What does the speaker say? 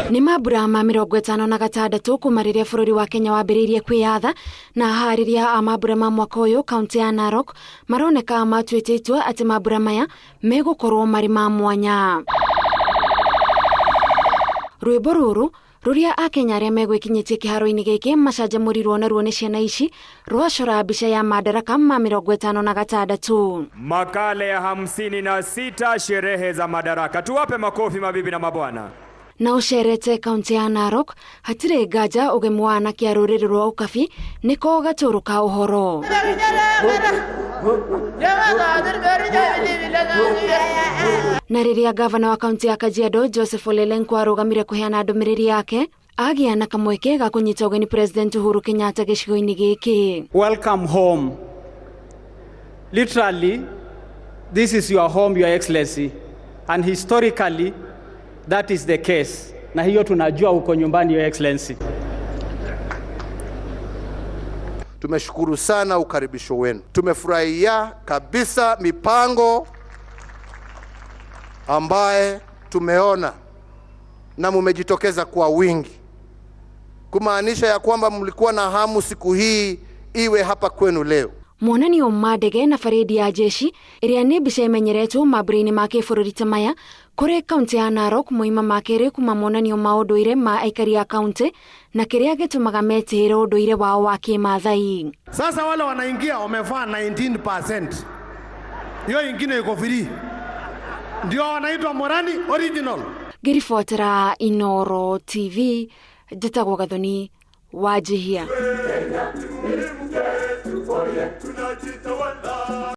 Ni mambura ma 56 kuma riria bururi wa Kenya wambiriirie kwiyatha na hariria a mambura ma mwaka uyu kaunti ya Narok maroneka matuititwe ati mambura maya megukorwo mari ma mwanya. Rwimbo ruru ruria Akenya aria megwikinyitie kiharo-ini giki macanjamurirwo naruo ni ciana ici rwacora mbica ya Madaraka ma 56. Makale ya 56 sherehe za Madaraka. Tuwape makofi mabibi na mabwana. Na ucerete kaunti ya Narok hatiri nganja ugemu wa anake a ruriri rwa ukabi niko gaturuka uhoro. Na riria gavana wa kaunti ya Kajiado Joseph Olelenku arugamire kuheana ndumiriri yake agia na kamweke ga kunyita ugeni President Uhuru Kenyatta gicigo-ini giki. Welcome home. Literally, this is your home, Your Excellency, and historically that is the case. Na hiyo tunajua uko nyumbani, Your Excellency. Tumeshukuru sana ukaribisho wenu. Tumefurahia kabisa mipango ambaye tumeona na mumejitokeza kwa wingi, kumaanisha ya kwamba mlikuwa na hamu siku hii iwe hapa kwenu leo. Monanio ma ndege na faredi ya jeshi iria ni mbica imenyeretwo mambura-ini ma kibururi ta maya kuri kaunti ya Narok muima makere kuma monanio ma unduire ma aikari ya kaunti na kiria gitumaga metihire unduire wao wa kimathai. Sasa wale wanaingia wamevaa 19%. Hiyo ingine iko free. Ndio wanaitwa Morani original. Girifotera Inoro TV Jitagwo Gathoni Wajihia.